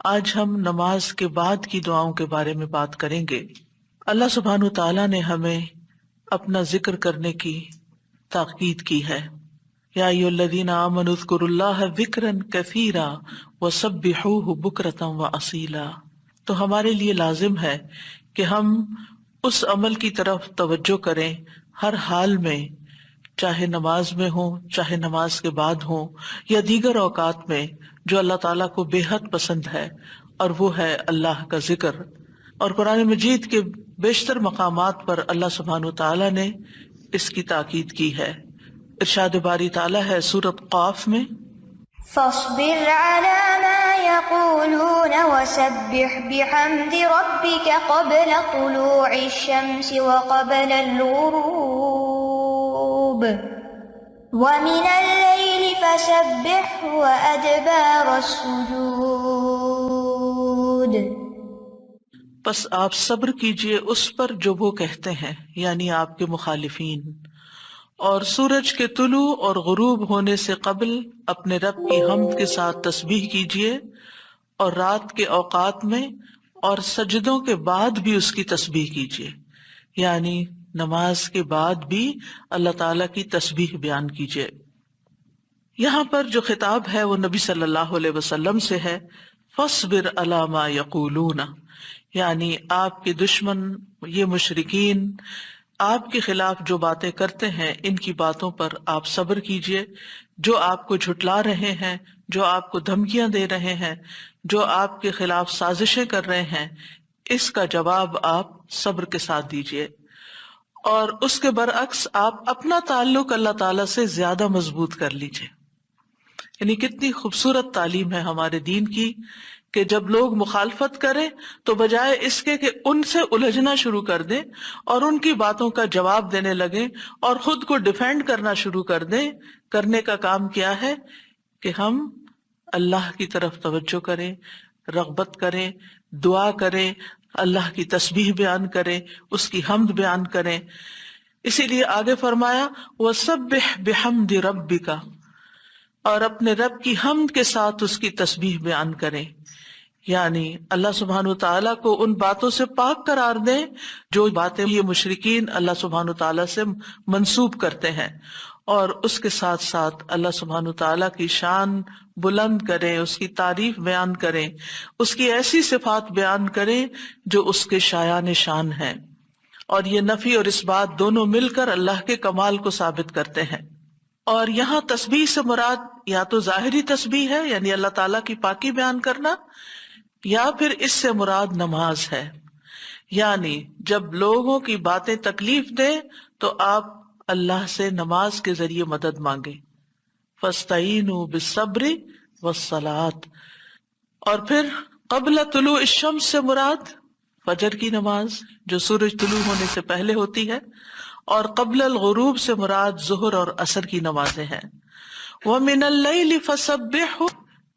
آج ہم نماز کے بعد کی دعاؤں کے بارے میں بات کریں گے۔ اللہ سبحانہ تعالیٰ نے ہمیں اپنا ذکر کرنے کی تاکید کی ہے۔ یا ایھا الذین آمنوا اذکروا اللہ ذکرا کثیرا وسبحوہ بکرۃ واصیلا۔ تو ہمارے لیے لازم ہے کہ ہم اس عمل کی طرف توجہ کریں ہر حال میں، چاہے نماز میں ہوں، چاہے نماز کے بعد ہوں، یا دیگر اوقات میں، جو اللہ تعالیٰ کو بے حد پسند ہے، اور وہ ہے اللہ کا ذکر۔ اور قرآن مجید کے بیشتر مقامات پر اللہ سبحانہ تعالیٰ نے اس کی تاکید کی ہے۔ ارشاد باری تعالیٰ ہے سورۃ قاف میں، فاصبر على ما يقولون وسبح بحمد ربك قبل طلوع الشمس وقبل الغروب ومن الليل فسبحه وأدبار السجود۔ پس آپ صبر کیجئے اس پر جو وہ کہتے ہیں، یعنی آپ کے مخالفین، اور سورج کے طلوع اور غروب ہونے سے قبل اپنے رب کی حمد کے ساتھ تسبیح کیجئے، اور رات کے اوقات میں اور سجدوں کے بعد بھی اس کی تسبیح کیجئے، یعنی نماز کے بعد بھی اللہ تعالیٰ کی تسبیح بیان کیجئے۔ یہاں پر جو خطاب ہے وہ نبی صلی اللہ علیہ وسلم سے ہے۔ فاصبر علی ما یقولون، یعنی آپ کے دشمن، یہ مشرکین آپ کے خلاف جو باتیں کرتے ہیں، ان کی باتوں پر آپ صبر کیجئے۔ جو آپ کو جھٹلا رہے ہیں، جو آپ کو دھمکیاں دے رہے ہیں، جو آپ کے خلاف سازشیں کر رہے ہیں، اس کا جواب آپ صبر کے ساتھ دیجئے، اور اس کے برعکس آپ اپنا تعلق اللہ تعالیٰ سے زیادہ مضبوط کر لیجئے۔ یعنی کتنی خوبصورت تعلیم ہے ہمارے دین کی کہ جب لوگ مخالفت کریں تو بجائے اس کے کہ ان سے الجھنا شروع کر دیں اور ان کی باتوں کا جواب دینے لگیں اور خود کو ڈیفینڈ کرنا شروع کر دیں، کرنے کا کام کیا ہے کہ ہم اللہ کی طرف توجہ کریں، رغبت کریں، دعا کریں، اللہ کی تسبیح بیان کریں، اس کی حمد بیان کریں۔ اسی لیے آگے فرمایا وَسَبِّحْ بِحَمْدِ رَبِّكَ، اور اپنے رب کی حمد کے ساتھ اس کی تسبیح بیان کریں، یعنی اللہ سبحانہ تعالیٰ کو ان باتوں سے پاک قرار دیں جو باتیں یہ مشرکین اللہ سبحانہ تعالیٰ سے منسوب کرتے ہیں، اور اس کے ساتھ ساتھ اللہ سبحانہ تعالیٰ کی شان بلند کریں، اس کی تعریف بیان کریں، اس کی ایسی صفات بیان کریں جو اس کے شایان شان ہیں۔ اور یہ نفی اور اس بات دونوں مل کر اللہ کے کمال کو ثابت کرتے ہیں۔ اور یہاں تسبیح سے مراد یا تو ظاہری تسبیح ہے، یعنی اللہ تعالیٰ کی پاکی بیان کرنا، یا پھر اس سے مراد نماز ہے، یعنی جب لوگوں کی باتیں تکلیف دیں تو آپ اللہ سے نماز کے ذریعے مدد مانگیں۔ فَاسْتَعِینُوا بِالصَّبْرِ وَالصَّلَاةِ، اور پھر قبل طلوع الشمس سے مراد فجر کی نماز جو سورج طلوع ہونے سے پہلے ہوتی ہے، اور قبل الغروب سے مراد ظہر اور عصر کی نمازیں ہیں۔ وَمِنَ اللَّيْلِ فَسَبِّحْهُ،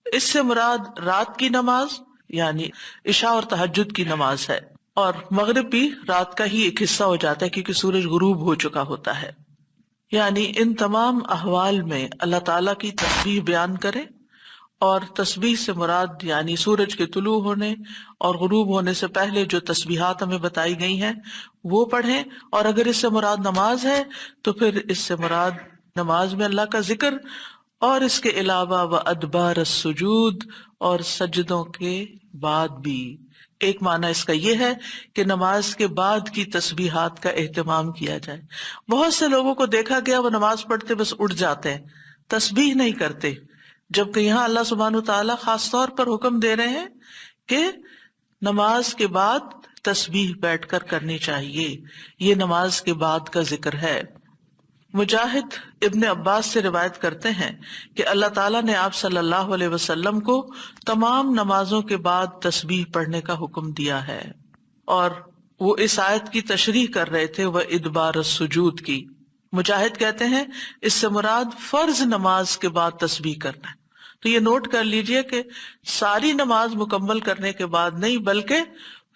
اس سے مراد رات کی نماز یعنی عشاء اور تہجد کی نماز ہے، اور مغرب بھی رات کا ہی ایک حصہ ہو جاتا ہے کیونکہ سورج غروب ہو چکا ہوتا ہے۔ یعنی ان تمام احوال میں اللہ تعالیٰ کی تسبیح بیان کریں، اور تسبیح سے مراد یعنی سورج کے طلوع ہونے اور غروب ہونے سے پہلے جو تسبیحات ہمیں بتائی گئی ہیں وہ پڑھیں، اور اگر اس سے مراد نماز ہے تو پھر اس سے مراد نماز میں اللہ کا ذکر، اور اس کے علاوہ وَأَدْبَارَ السُّجُودِ، اور سجدوں کے بعد بھی۔ ایک معنی اس کا یہ ہے کہ نماز کے بعد کی تسبیحات کا اہتمام کیا جائے۔ بہت سے لوگوں کو دیکھا گیا وہ نماز پڑھتے بس اٹھ جاتے ہیں، تسبیح نہیں کرتے، جبکہ یہاں اللہ سبحانہ تعالیٰ خاص طور پر حکم دے رہے ہیں کہ نماز کے بعد تسبیح بیٹھ کر کرنی چاہیے، یہ نماز کے بعد کا ذکر ہے۔ مجاہد ابن عباس سے روایت کرتے ہیں کہ اللہ تعالیٰ نے آپ صلی اللہ علیہ وسلم کو تمام نمازوں کے بعد تسبیح پڑھنے کا حکم دیا ہے، اور وہ اس آیت کی تشریح کر رہے تھے وَإِدْبَارَ السُّجُودِ کی۔ مجاہد کہتے ہیں اس سے مراد فرض نماز کے بعد تسبیح کرنا ہے۔ تو یہ نوٹ کر لیجئے کہ ساری نماز مکمل کرنے کے بعد نہیں بلکہ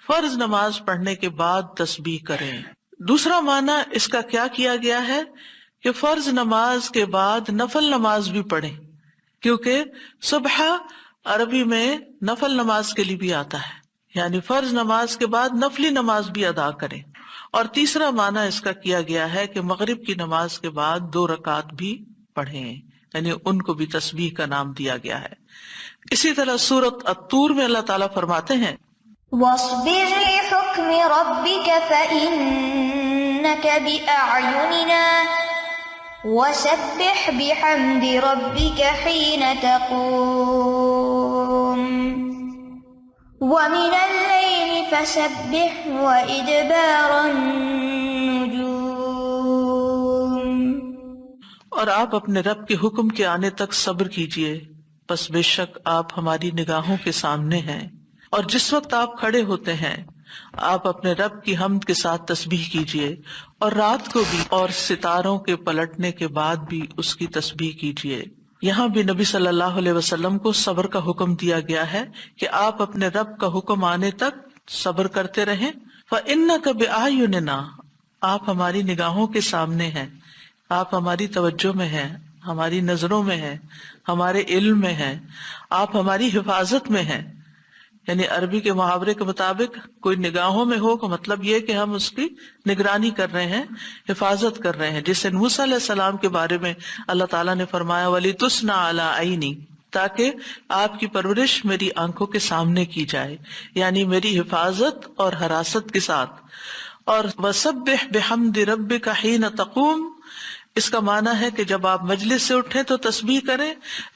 فرض نماز پڑھنے کے بعد تسبیح کریں۔ دوسرا معنی اس کا کیا کیا گیا ہے کہ فرض نماز کے بعد نفل نماز بھی پڑھیں، کیونکہ صبح عربی میں نفل نماز کے لیے بھی آتا ہے، یعنی فرض نماز کے بعد نفلی نماز بھی ادا کریں. اور تیسرا معنی اس کا کیا گیا ہے کہ مغرب کی نماز کے بعد 2 رکعت بھی پڑھیں، یعنی ان کو بھی تسبیح کا نام دیا گیا ہے. اسی طرح سورۃ الطور میں اللہ تعالیٰ فرماتے ہیں واصبر لحكم ربك فإنك بأعيننا وسبح بحمد ربك حين تقوم ومن الليل فسبح وإدبار النجوم. اور آپ اپنے رب کے حکم کے آنے تک صبر کیجئے، پس بے شک آپ ہماری نگاہوں کے سامنے ہیں. اور جس وقت آپ کھڑے ہوتے ہیں آپ اپنے رب کی حمد کے ساتھ تسبیح کیجئے، اور رات کو بھی اور ستاروں کے پلٹنے کے بعد بھی اس کی تسبیح کیجئے. یہاں بھی نبی صلی اللہ علیہ وسلم کو صبر کا حکم دیا گیا ہے کہ آپ اپنے رب کا حکم آنے تک صبر کرتے رہیں. فَإِنَّكَ بِأَعْيُنِنَا، آپ ہماری نگاہوں کے سامنے ہیں، آپ ہماری توجہ میں ہیں، ہماری نظروں میں ہیں، ہمارے علم میں ہیں، آپ ہماری حفاظت میں ہیں. یعنی عربی کے محاورے کے مطابق کوئی نگاہوں میں ہو کا مطلب یہ کہ ہم اس کی نگرانی کر رہے ہیں، حفاظت کر رہے ہیں. جیسے موسیٰ علیہ السلام کے بارے میں اللہ تعالیٰ نے فرمایا وَلِتُصْنَعَ عَلَىٰ عَيْنِي، تاکہ آپ کی پرورش میری آنکھوں کے سامنے کی جائے، یعنی میری حفاظت اور حراست کے ساتھ. اور وَسَبِّحْ بِحَمْدِ رَبِّكَ حِينَ تَقُومُ، اس کا معنی ہے کہ جب آپ مجلس سے اٹھیں تو تسبیح کریں،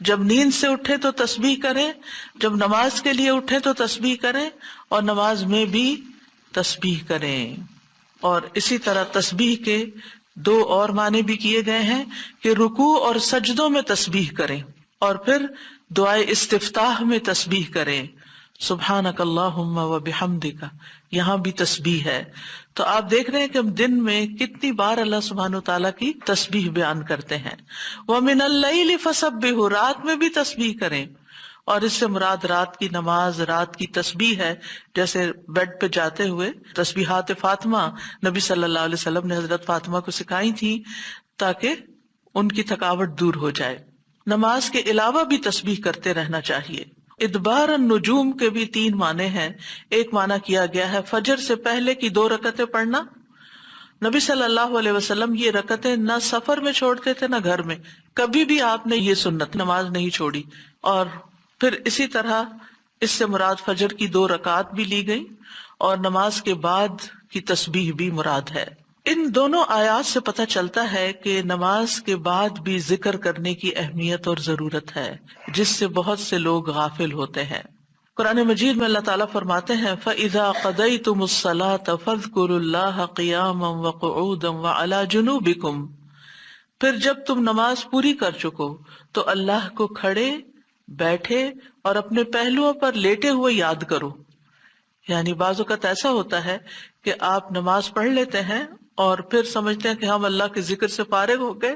جب نیند سے اٹھیں تو تسبیح کریں، جب نماز کے لیے اٹھیں تو تسبیح کریں، اور نماز میں بھی تسبیح کریں. اور اسی طرح تسبیح کے 2 اور معنی بھی کیے گئے ہیں کہ رکوع اور سجدوں میں تسبیح کریں، اور پھر دعائے استفتاح میں تسبیح کریں، سبحانک اللہم و بحمدک، یہاں بھی تسبیح ہے. تو آپ دیکھ رہے ہیں کہ ہم دن میں کتنی بار اللہ سبحانہ وتعالیٰ کی تسبیح بیان کرتے ہیں. وَمِنَ اللَّيْلِ فَسَبِّحْ، رات میں بھی تسبیح کریں، اور اس سے مراد رات کی نماز، رات کی تسبیح ہے. جیسے بیڈ پہ جاتے ہوئے تسبیحات فاطمہ نبی صلی اللہ علیہ وسلم نے حضرت فاطمہ کو سکھائی تھی تاکہ ان کی تھکاوٹ دور ہو جائے. نماز کے علاوہ بھی تسبیح کرتے رہنا چاہیے. ادبار النجوم کے بھی 3 معنی ہیں. ایک معنی کیا گیا ہے فجر سے پہلے کی 2 رکعتیں پڑھنا. نبی صلی اللہ علیہ وسلم یہ رکعتیں نہ سفر میں چھوڑتے تھے نہ گھر میں، کبھی بھی آپ نے یہ سنت نماز نہیں چھوڑی. اور پھر اسی طرح اس سے مراد فجر کی 2 رکعات بھی لی گئی، اور نماز کے بعد کی تسبیح بھی مراد ہے. ان دونوں آیات سے پتہ چلتا ہے کہ نماز کے بعد بھی ذکر کرنے کی اہمیت اور ضرورت ہے، جس سے بہت سے لوگ غافل ہوتے ہیں. قرآن مجید میں اللہ تعالیٰ فرماتے ہیں فَإِذَا قَضَيْتُمُ الصَّلَاةَ فَاذْكُرُوا اللَّهَ قِيَامًا وَقُعُودًا وَعَلَى جُنُوبِكُمْ، پھر جب تم نماز پوری کر چکو تو اللہ کو کھڑے، بیٹھے اور اپنے پہلوؤں پر لیٹے ہوئے یاد کرو. یعنی بعض اوقات ایسا ہوتا ہے کہ آپ نماز پڑھ لیتے ہیں اور پھر سمجھتے ہیں کہ ہم اللہ کے ذکر سے فارغ ہو گئے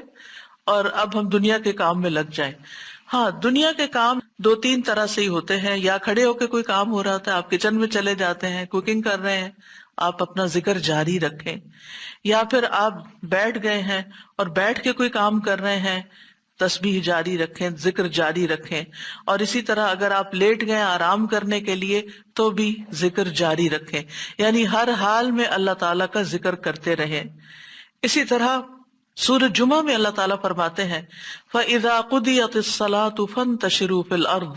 اور اب ہم دنیا کے کام میں لگ جائیں. ہاں، دنیا کے کام 2-3 طرح سے ہی ہوتے ہیں. یا کھڑے ہو کے کوئی کام ہو رہا ہوتا ہے، آپ کچن میں چلے جاتے ہیں، کوکنگ کر رہے ہیں، آپ اپنا ذکر جاری رکھیں. یا پھر آپ بیٹھ گئے ہیں اور بیٹھ کے کوئی کام کر رہے ہیں، تسبیح جاری رکھیں، ذکر جاری رکھیں. اور اسی طرح اگر آپ لیٹ گئے آرام کرنے کے لیے تو بھی ذکر جاری رکھیں. یعنی ہر حال میں اللہ تعالیٰ کا ذکر کرتے رہیں. اسی طرح سورۃ جمعہ میں اللہ تعالیٰ فرماتے ہیں فَإِذَا قُضِيَتِ الصَّلَاةُ فَانتَشِرُوا فِي الْأَرْضِ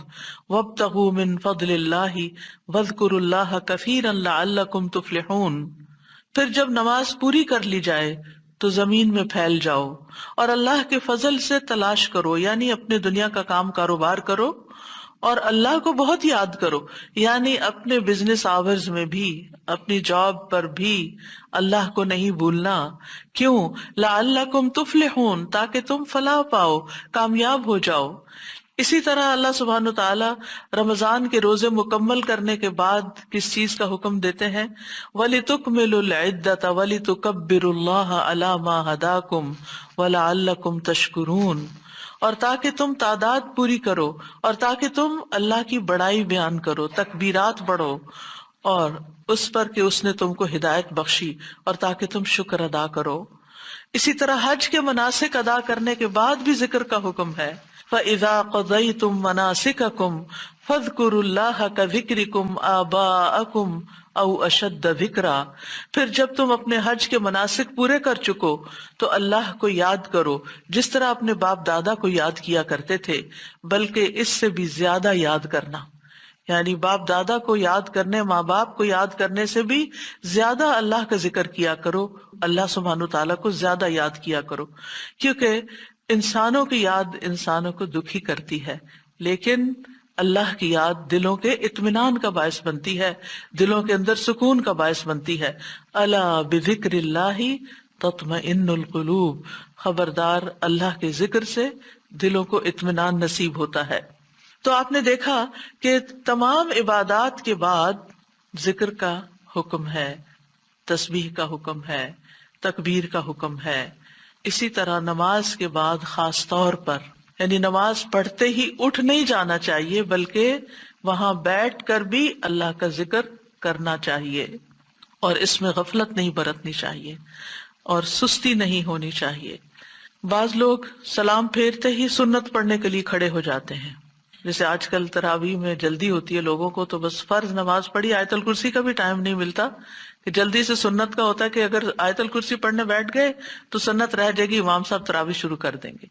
وَابْتَغُوا مِن فَضْلِ اللَّهِ وَاذْكُرُوا اللَّهَ كَثِيرًا لَعَلَّكُمْ تُفْلِحُونَ. پھر جب نماز پوری کر لی جائے تو زمین میں پھیل جاؤ اور اللہ کے فضل سے تلاش کرو، یعنی اپنے دنیا کا کام کاروبار کرو اور اللہ کو بہت یاد کرو. یعنی اپنے بزنس آورز میں بھی، اپنی جاب پر بھی اللہ کو نہیں بھولنا. کیوں؟ لعلکم تفلحون، تاکہ تم فلاح پاؤ، کامیاب ہو جاؤ. اسی طرح اللہ سبحانہ تعالیٰ رمضان کے روزے مکمل کرنے کے بعد کس چیز کا حکم دیتے ہیں وَلِتُكْمِلُوا الْعِدَّةَ وَلِتُكَبِّرُوا اللَّهَ عَلَى مَا هَدَاكُمْ وَلَعَلَّكُمْ تَشْكُرُونَ. اور تاکہ تم تعداد پوری کرو، اور تاکہ تم اللہ کی بڑائی بیان کرو، تکبیرات پڑھو، اور اس پر کہ اس نے تم کو ہدایت بخشی، اور تاکہ تم شکر ادا کرو. اسی طرح حج کے مناسک ادا کرنے کے بعد بھی ذکر کا حکم ہے. فَإِذَا قَضَيْتُم مَّنَاسِكَكُمْ فَاذْكُرُوا اللَّهَ كَذِكْرِكُمْ آبَاءَكُمْ او اشد ذکرا، پھر جب تم اپنے حج کے مناسک پورے کر چکو تو اللہ کو یاد کرو جس طرح اپنے باپ دادا کو یاد کیا کرتے تھے، بلکہ اس سے بھی زیادہ یاد کرنا، یعنی باپ دادا کو یاد کرنے، ماں باپ کو یاد کرنے سے بھی زیادہ اللہ کا ذکر کیا کرو، اللہ سبحانہ وتعالیٰ کو زیادہ یاد کیا کرو، کیونکہ انسانوں کی یاد انسانوں کو دکھی کرتی ہے، لیکن اللہ کی یاد دلوں کے اطمینان کا باعث بنتی ہے، دلوں کے اندر سکون کا باعث بنتی ہے۔ الا بذکر اللہ تطمئن القلوب، خبردار اللہ کے ذکر سے دلوں کو اطمینان نصیب ہوتا ہے۔ تو آپ نے دیکھا کہ تمام عبادات کے بعد ذکر کا حکم ہے، تسبیح کا حکم ہے، تکبیر کا حکم ہے۔ اسی طرح نماز کے بعد خاص طور پر، یعنی نماز پڑھتے ہی اٹھ نہیں جانا چاہیے، بلکہ وہاں بیٹھ کر بھی اللہ کا ذکر کرنا چاہیے، اور اس میں غفلت نہیں برتنی چاہیے اور سستی نہیں ہونی چاہیے۔ بعض لوگ سلام پھیرتے ہی سنت پڑھنے کے لیے کھڑے ہو جاتے ہیں، جیسے آج کل تراویح میں جلدی ہوتی ہے لوگوں کو، تو بس فرض نماز پڑھی، آیت الکرسی کا بھی ٹائم نہیں ملتا کہ جلدی سے سنت کا ہوتا ہے کہ اگر آیت الکرسی پڑھنے بیٹھ گئے تو سنت رہ جائے گی، امام صاحب تراویح شروع کر دیں گے۔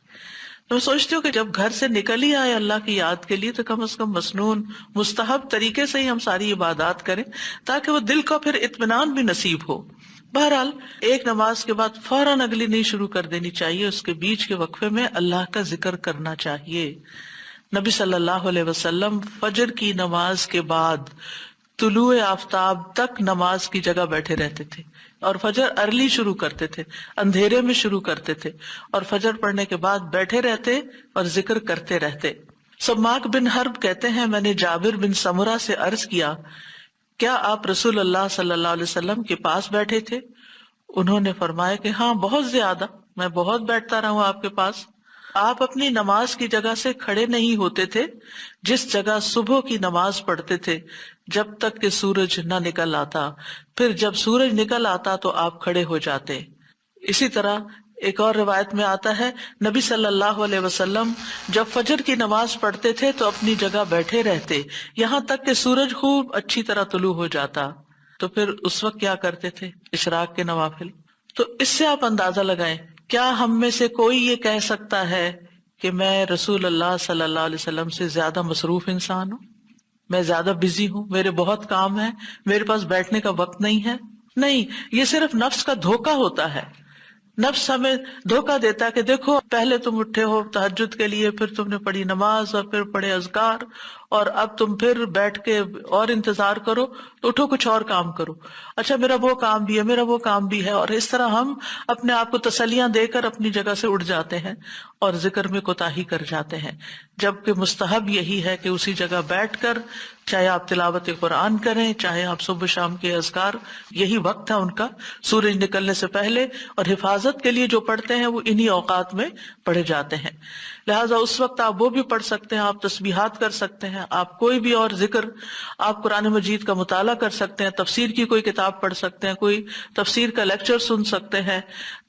تو میں سوچتی ہوں کہ جب گھر سے نکل ہی آئے اللہ کی یاد کے لیے تو کم از کم مسنون مستحب طریقے سے ہی ہم ساری عبادات کریں، تاکہ وہ دل کو پھر اطمینان بھی نصیب ہو۔ بہرحال ایک نماز کے بعد فوراً اگلی نہیں شروع کر دینی چاہیے، اس کے بیچ کے وقفے میں اللہ کا ذکر کرنا چاہیے۔ نبی صلی اللہ علیہ وسلم فجر کی نماز کے بعد طلوع آفتاب تک نماز کی جگہ بیٹھے رہتے تھے، اور فجر ارلی شروع کرتے تھے، اندھیرے میں شروع کرتے تھے، اور فجر پڑھنے کے بعد بیٹھے رہتے اور ذکر کرتے رہتے۔ سماک بن حرب کہتے ہیں، میں نے جابر بن سمرہ سے عرض کیا، کیا آپ رسول اللہ صلی اللہ علیہ وسلم کے پاس بیٹھے تھے؟ انہوں نے فرمایا کہ ہاں، بہت زیادہ، میں بہت بیٹھتا رہا ہوں آپ کے پاس۔ آپ اپنی نماز کی جگہ سے کھڑے نہیں ہوتے تھے جس جگہ صبح کی نماز پڑھتے تھے جب تک کہ سورج نہ نکل آتا، پھر جب سورج نکل آتا تو آپ کھڑے ہو جاتے۔ اسی طرح ایک اور روایت میں آتا ہے، نبی صلی اللہ علیہ وسلم جب فجر کی نماز پڑھتے تھے تو اپنی جگہ بیٹھے رہتے یہاں تک کہ سورج خوب اچھی طرح طلوع ہو جاتا، تو پھر اس وقت کیا کرتے تھے؟ اشراق کے نوافل۔ تو اس سے آپ اندازہ لگائیں، کیا ہم میں سے کوئی یہ کہہ سکتا ہے کہ میں رسول اللہ صلی اللہ علیہ وسلم سے زیادہ مصروف انسان ہوں، میں زیادہ بزی ہوں، میرے بہت کام ہیں، میرے پاس بیٹھنے کا وقت نہیں ہے؟ نہیں، یہ صرف نفس کا دھوکہ ہوتا ہے۔ نفس ہمیں دھوکہ دیتا ہے کہ دیکھو، پہلے تم اٹھے ہو تہجد کے لیے، پھر تم نے پڑھی نماز اور پھر پڑھے اذکار، اور اب تم پھر بیٹھ کے اور انتظار کرو، تو اٹھو کچھ اور کام کرو، اچھا میرا وہ کام بھی ہے، میرا وہ کام بھی ہے، اور اس طرح ہم اپنے آپ کو تسلیاں دے کر اپنی جگہ سے اٹھ جاتے ہیں اور ذکر میں کوتاہی کر جاتے ہیں، جبکہ مستحب یہی ہے کہ اسی جگہ بیٹھ کر، چاہے آپ تلاوت قرآن کریں، چاہے آپ صبح شام کے اذکار، یہی وقت ہے ان کا، سورج نکلنے سے پہلے، اور حفاظت کے لیے جو پڑھتے ہیں وہ انہی اوقات میں پڑھے جاتے ہیں۔ لہٰذا اس وقت آپ وہ بھی پڑھ سکتے ہیں، آپ تسبیحات کر سکتے ہیں، آپ کوئی بھی اور ذکر، آپ قرآن مجید کا مطالعہ کر سکتے ہیں، تفسیر کی کوئی کتاب پڑھ سکتے ہیں، کوئی تفسیر کا لیکچر سن سکتے ہیں،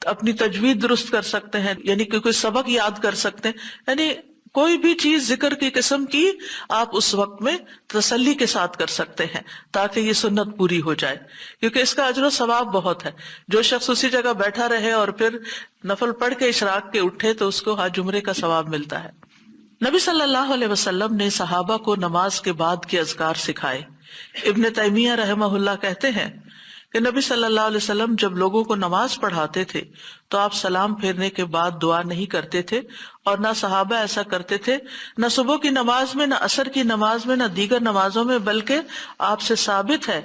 اپنی تجوید درست کر سکتے ہیں، یعنی کہ کوئی سبق یاد کر سکتے ہیں، یعنی کوئی بھی چیز ذکر کی قسم کی آپ اس وقت میں تسلی کے ساتھ کر سکتے ہیں تاکہ یہ سنت پوری ہو جائے، کیونکہ اس کا اجر و ثواب بہت ہے۔ جو شخص اسی جگہ بیٹھا رہے اور پھر نفل پڑھ کے اشراق کے اٹھے تو اس کو حج عمرے کا ثواب ملتا ہے۔ نبی صلی اللہ علیہ وسلم نے صحابہ کو نماز کے بعد کے اذکار سکھائے۔ ابن تیمیہ رحمہ اللہ کہتے ہیں کہ نبی صلی اللہ علیہ وسلم جب لوگوں کو نماز پڑھاتے تھے تو آپ سلام پھیرنے کے بعد دعا نہیں کرتے تھے، اور نہ صحابہ ایسا کرتے تھے، نہ صبح کی نماز میں، نہ عصر کی نماز میں، نہ دیگر نمازوں میں، بلکہ آپ سے ثابت ہے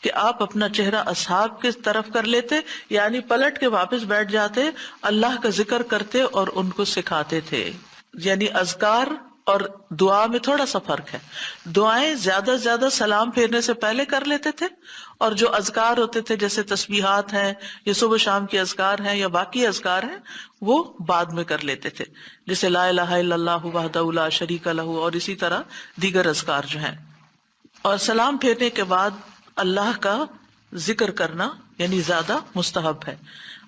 کہ آپ اپنا چہرہ اصحاب کی طرف کر لیتے، یعنی پلٹ کے واپس بیٹھ جاتے، اللہ کا ذکر کرتے اور ان کو سکھاتے تھے۔ یعنی اذکار اور دعا میں تھوڑا سا فرق ہے، دعائیں زیادہ سے زیادہ سلام پھیرنے سے پہلے کر لیتے تھے، اور جو اذکار ہوتے تھے جیسے تسبیحات ہیں یا صبح شام کے اذکار ہیں یا باقی اذکار ہیں وہ بعد میں کر لیتے تھے، جیسے لا الہ الا اللہ وحدہ لا شریک لہ، اور اسی طرح دیگر اذکار جو ہیں۔ اور سلام پھیرنے کے بعد اللہ کا ذکر کرنا یعنی زیادہ مستحب ہے.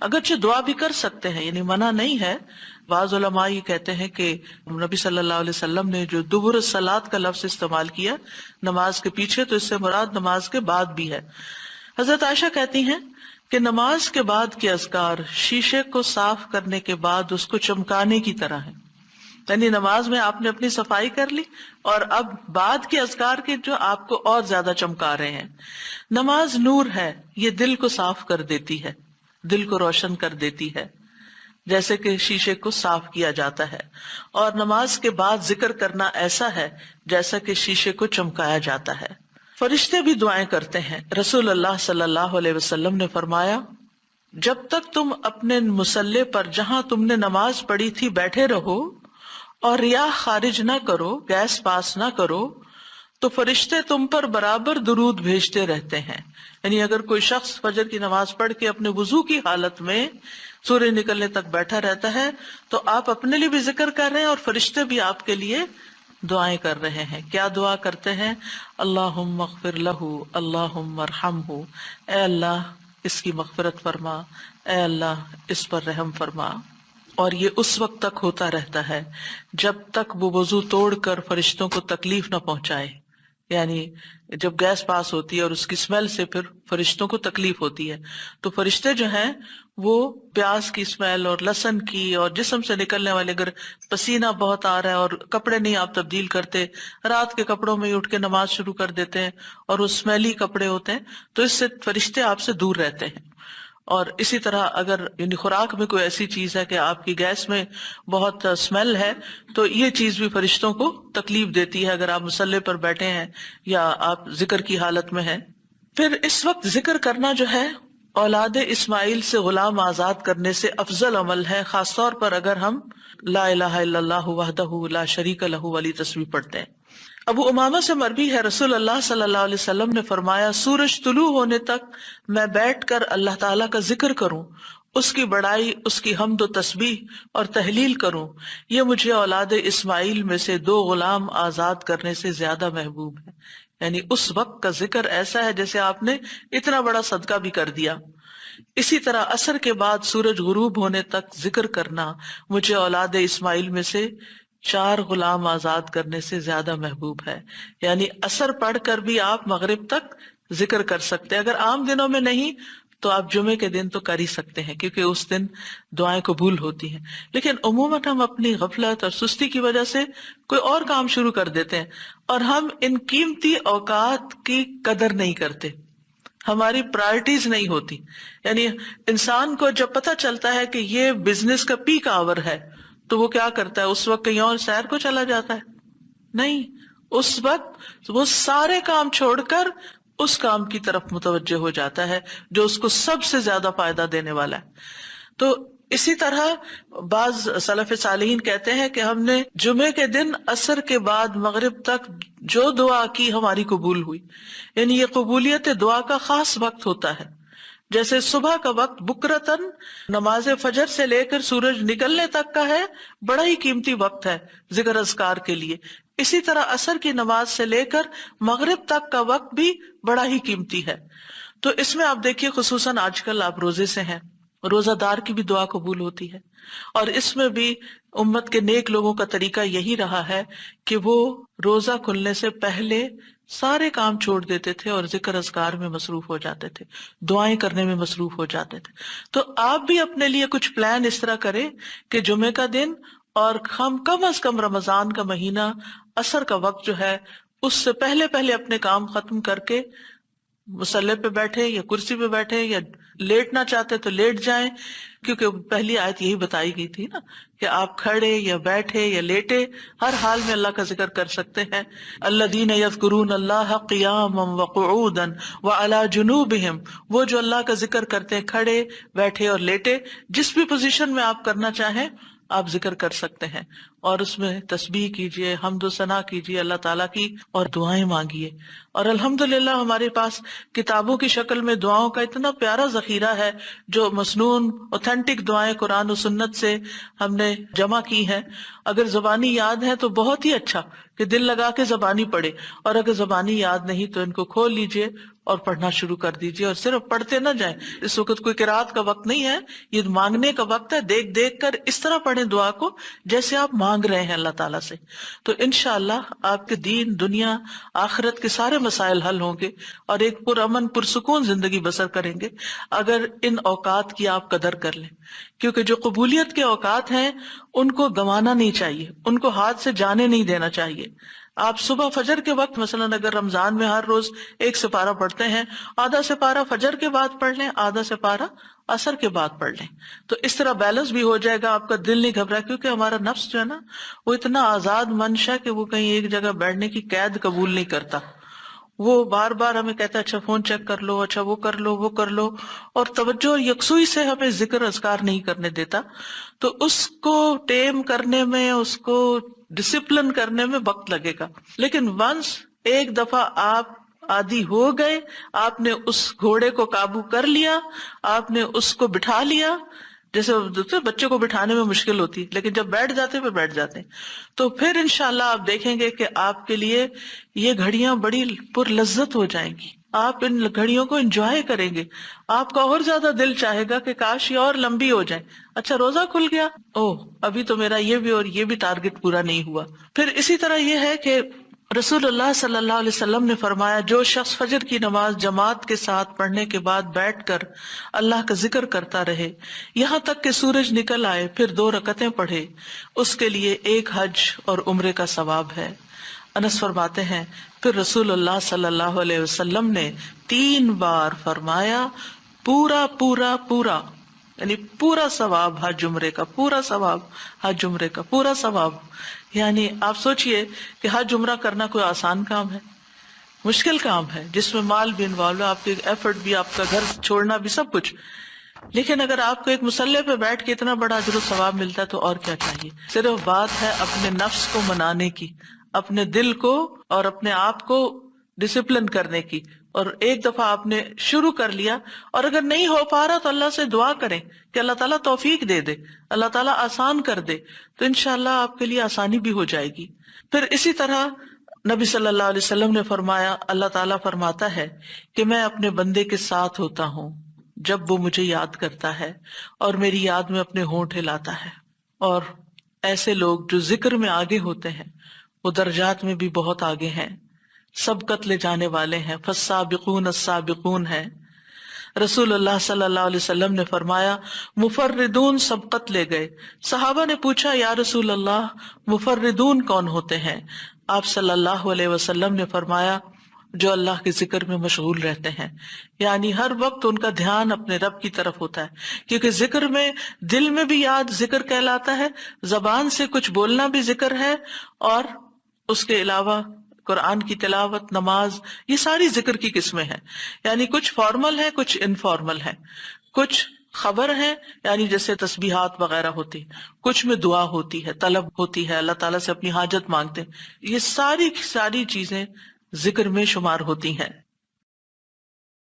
اگرچہ دعا بھی کر سکتے ہیں، یعنی منع نہیں ہے. بعض علماء یہ کہتے ہیں کہ نبی صلی اللہ علیہ وسلم نے جو دبر الصلاۃ کا لفظ استعمال کیا نماز کے پیچھے، تو اس سے مراد نماز کے بعد بھی ہے. حضرت عائشہ کہتی ہیں کہ نماز کے بعد کے اذکار شیشے کو صاف کرنے کے بعد اس کو چمکانے کی طرح ہے. یعنی نماز میں آپ نے اپنی صفائی کر لی اور اب بعد کے اذکار کے جو آپ کو اور زیادہ چمکا رہے ہیں. نماز نور ہے، یہ دل کو صاف کر دیتی ہے، دل کو روشن کر دیتی ہے، جیسے کہ شیشے کو صاف کیا جاتا ہے. اور نماز کے بعد ذکر کرنا ایسا ہے جیسا کہ شیشے کو چمکایا جاتا ہے. فرشتے بھی دعائیں کرتے ہیں. رسول اللہ صلی اللہ علیہ وسلم نے فرمایا، جب تک تم اپنے مصلی پر جہاں تم نے نماز پڑھی تھی بیٹھے رہو اور ریاح خارج نہ کرو، گیس پاس نہ کرو، تو فرشتے تم پر برابر درود بھیجتے رہتے ہیں. یعنی اگر کوئی شخص فجر کی نماز پڑھ کے اپنے وضو کی حالت میں سورج نکلنے تک بیٹھا رہتا ہے تو آپ اپنے لیے بھی ذکر کر رہے ہیں اور فرشتے بھی آپ کے لیے دعائیں کر رہے ہیں. کیا دعا کرتے ہیں؟ اللہم اغفر لہ، اللہم ارحمہ، اے اللہ اس کی مغفرت فرما، اے اللہ اس پر رحم فرما. اور یہ اس وقت تک ہوتا رہتا ہے جب تک وہ وضو توڑ کر فرشتوں کو تکلیف نہ پہنچائے. یعنی جب گیس پاس ہوتی ہے اور اس کی اسمیل سے پھر فرشتوں کو تکلیف ہوتی ہے، تو فرشتے جو ہیں وہ پیاز کی اسمیل اور لہسن کی اور جسم سے نکلنے والے، اگر پسینہ بہت آ رہا ہے اور کپڑے نہیں آپ تبدیل کرتے، رات کے کپڑوں میں اٹھ کے نماز شروع کر دیتے ہیں اور وہ اسمیلی کپڑے ہوتے ہیں، تو اس سے فرشتے آپ سے دور رہتے ہیں. اور اسی طرح اگر یعنی خوراک میں کوئی ایسی چیز ہے کہ آپ کی گیس میں بہت اسمیل ہے، تو یہ چیز بھی فرشتوں کو تکلیف دیتی ہے اگر آپ مصلی پر بیٹھے ہیں یا آپ ذکر کی حالت میں ہیں. پھر اس وقت ذکر کرنا جو ہے اولاد اسماعیل سے غلام آزاد کرنے سے افضل عمل ہے، خاص طور پر اگر ہم لا الہ الا اللہ وحدہ لا شریک لہ والی تسبیح پڑھتے ہیں. ابو امامہ سے مروی ہے، رسول اللہ صلی اللہ علیہ وسلم نے فرمایا، سورج طلوع ہونے تک میں بیٹھ کر اللہ تعالیٰ کا ذکر کروں، اس کی بڑائی، اس کی حمد و تسبیح اور تحلیل کروں، یہ مجھے اولاد اسماعیل میں سے 2 غلام آزاد کرنے سے زیادہ محبوب ہے. یعنی اس وقت کا ذکر ایسا ہے جیسے آپ نے اتنا بڑا صدقہ بھی کر دیا. اسی طرح عصر کے بعد سورج غروب ہونے تک ذکر کرنا مجھے اولاد اسماعیل میں سے 4 غلام آزاد کرنے سے زیادہ محبوب ہے. یعنی عصر پڑھ کر بھی آپ مغرب تک ذکر کر سکتے ہیں. اگر عام دنوں میں نہیں تو آپ جمعے کے دن تو کر ہی سکتے ہیں کیونکہ اس دن دعائیں قبول ہوتی ہیں. لیکن عموماً ہم اپنی غفلت اور سستی کی وجہ سے کوئی اور کام شروع کر دیتے ہیں اور ہم ان قیمتی اوقات کی قدر نہیں کرتے، ہماری پرائرٹیز نہیں ہوتی. یعنی انسان کو جب پتہ چلتا ہے کہ یہ بزنس کا پیک آور ہے تو وہ کیا کرتا ہے؟ اس وقت کہیں اور سیر کو چلا جاتا ہے؟ نہیں، اس وقت وہ سارے کام چھوڑ کر اس کام کی طرف متوجہ ہو جاتا ہے جو اس کو سب سے زیادہ فائدہ دینے والا ہے. تو اسی طرح بعض سلف صالحین کہتے ہیں کہ ہم نے جمعے کے دن عصر کے بعد مغرب تک جو دعا کی ہماری قبول ہوئی. یعنی یہ قبولیت دعا کا خاص وقت ہوتا ہے. جیسے صبح کا وقت بکرتن نماز فجر سے لے کر سورج نکلنے تک کا ہے، بڑا ہی قیمتی وقت ہے ذکر اذکار کے لیے. اسی طرح عصر کی نماز سے لے کر مغرب تک کا وقت بھی بڑا ہی قیمتی ہے. تو اس میں آپ دیکھیے خصوصاً آج کل آپ روزے سے ہیں، روزہ دار کی بھی دعا قبول ہوتی ہے. اور اس میں بھی امت کے نیک لوگوں کا طریقہ یہی رہا ہے کہ وہ روزہ کھلنے سے پہلے سارے کام چھوڑ دیتے تھے اور ذکر اذکار میں مصروف ہو جاتے تھے، دعائیں کرنے میں مصروف ہو جاتے تھے. تو آپ بھی اپنے لیے کچھ پلان اس طرح کریں کہ جمعے کا دن اور ہم کم از کم رمضان کا مہینہ عصر کا وقت جو ہے اس سے پہلے پہلے اپنے کام ختم کر کے مصلی پہ بیٹھے یا کرسی پہ بیٹھے یا لیٹنا چاہتے تو لیٹ جائیں، کیونکہ پہلی آیت یہی بتائی گئی تھی نا کہ آپ کھڑے یا بیٹھے یا لیٹے ہر حال میں اللہ کا ذکر کر سکتے ہیں. الذین یذکرون اللہ قیاما وقعودا وعلی جنوبہم، وہ جو اللہ کا ذکر کرتے ہیں کھڑے بیٹھے اور لیٹے، جس بھی پوزیشن میں آپ کرنا چاہیں آپ ذکر کر سکتے ہیں. اور اس میں تسبیح کیجئے، حمد و ثنا کیجئے اللہ تعالیٰ کی اور دعائیں مانگیے. اور الحمدللہ ہمارے پاس کتابوں کی شکل میں دعاؤں کا اتنا پیارا ذخیرہ ہے جو مسنون اوتھینٹک دعائیں قرآن و سنت سے ہم نے جمع کی ہیں. اگر زبانی یاد ہے تو بہت ہی اچھا کہ دل لگا کے زبانی پڑھے، اور اگر زبانی یاد نہیں تو ان کو کھول لیجئے اور پڑھنا شروع کر دیجیے، اور صرف پڑھتے نہ جائیں. اس وقت کوئی قرات کا وقت نہیں ہے، یہ مانگنے کا وقت ہے. دیکھ دیکھ کر اس طرح پڑھیں دعا کو جیسے آپ مانگ رہے ہیں اللہ تعالیٰ سے. تو انشاءاللہ آپ کے دین، دنیا، آخرت کے سارے مسائل حل ہوں گے اور ایک پرامن پرسکون زندگی بسر کریں گے اگر ان اوقات کی آپ قدر کر لیں. کیونکہ جو قبولیت کے اوقات ہیں ان کو گنوانا نہیں چاہیے، ان کو ہاتھ سے جانے نہیں دینا چاہیے. آپ صبح فجر کے وقت مثلا اگر رمضان میں ہر روز 1 سپارہ پڑھتے ہیں، آدھا سپارہ فجر کے بعد پڑھ لیں، آدھا سپارہ عصر کے بعد پڑھ لیں. تو اس طرح بیلنس بھی ہو جائے گا، آپ کا دل نہیں گھبرا. کیونکہ ہمارا نفس جو ہے نا وہ اتنا آزاد منشا کہ وہ کہیں ایک جگہ بیٹھنے کی قید قبول نہیں کرتا. وہ بار بار ہمیں کہتا ہے اچھا فون چیک کر لو، اچھا وہ کر لو، وہ کر لو، اور توجہ اور یکسوئی سے ہمیں ذکر اذکار نہیں کرنے دیتا. تو اس کو ٹیم کرنے میں، اس کو ڈسپلن کرنے میں وقت لگے گا. لیکن ونس ایک دفعہ آپ عادی ہو گئے، آپ نے اس گھوڑے کو قابو کر لیا، آپ نے اس کو بٹھا لیا. جیسے بچے کو بٹھانے میں مشکل ہوتی ہے لیکن جب بیٹھ جاتے ہیں بیٹھ جاتے ہیں. تو پھر انشاءاللہ آپ دیکھیں گے کہ آپ کے لیے یہ گھڑیاں بڑی پر لذت ہو جائیں گی. آپ ان گھڑیوں کو انجوائے کریں گے. آپ کا اور زیادہ دل چاہے گا کہ کاش یہ اور لمبی ہو جائیں. اچھا روزہ کھل گیا، ابھی تو میرا یہ بھی اور یہ بھی ٹارگٹ پورا نہیں ہوا. پھر اسی طرح یہ ہے کہ رسول اللہ صلی اللہ علیہ وسلم نے فرمایا جو شخص فجر کی نماز جماعت کے ساتھ پڑھنے کے بعد بیٹھ کر اللہ کا ذکر کرتا رہے یہاں تک کہ سورج نکل آئے، پھر 2 رکعتیں پڑھے، اس کے لیے 1 حج اور عمرے کا ثواب ہے. انس فرماتے ہیں پھر رسول اللہ صلی اللہ علیہ وسلم نے 3 بار فرمایا پورا پورا پورا، یعنی پورا ثواب حج عمرے کا، پورا ثواب حج عمرے کا، پورا ثواب. یعنی آپ سوچئے کہ حج عمرہ کرنا کوئی آسان کام ہے؟ مشکل کام ہے جس میں مال بھی انوالو ہے، آپ کے ایفرٹ بھی، آپ کا گھر چھوڑنا بھی، سب کچھ. لیکن اگر آپ کو ایک مصلی پہ بیٹھ کے اتنا بڑا اجر و ثواب ملتا ہے تو اور کیا چاہیے. صرف بات ہے اپنے نفس کو منانے کی، اپنے دل کو اور اپنے آپ کو ڈسپلن کرنے کی. اور ایک دفعہ آپ نے شروع کر لیا اور اگر نہیں ہو پا رہا تو اللہ سے دعا کریں کہ اللہ تعالیٰ توفیق دے دے، اللہ تعالیٰ آسان کر دے، تو انشاءاللہ آپ کے لیے آسانی بھی ہو جائے گی. پھر اسی طرح نبی صلی اللہ علیہ وسلم نے فرمایا، اللہ تعالیٰ فرماتا ہے کہ میں اپنے بندے کے ساتھ ہوتا ہوں جب وہ مجھے یاد کرتا ہے اور میری یاد میں اپنے ہونٹ ہلاتا ہے. اور ایسے لوگ جو ذکر میں آگے ہوتے ہیں وہ درجات میں بھی بہت آگے ہیں، سبقت لے جانے والے ہیں، فالسابقون السابقون ہیں. رسول اللہ صلی اللہ علیہ وسلم نے فرمایا مفردون سبقت لے گئے. صحابہ نے پوچھا یا رسول اللہ مفردون کون ہوتے ہیں؟ آپ صلی اللہ علیہ وسلم نے فرمایا جو اللہ کے ذکر میں مشغول رہتے ہیں، یعنی ہر وقت ان کا دھیان اپنے رب کی طرف ہوتا ہے. کیونکہ ذکر میں دل میں بھی یاد ذکر کہلاتا ہے، زبان سے کچھ بولنا بھی ذکر ہے، اور اس کے علاوہ قرآن کی تلاوت، نماز، یہ ساری ذکر کی قسمیں ہیں. یعنی کچھ فارمل ہے، کچھ انفارمل ہے، کچھ خبر ہے یعنی جیسے تسبیحات وغیرہ ہوتی، کچھ میں دعا ہوتی ہے، طلب ہوتی ہے، اللہ تعالیٰ سے اپنی حاجت مانگتے ہیں. یہ ساری چیزیں ذکر میں شمار ہوتی ہیں.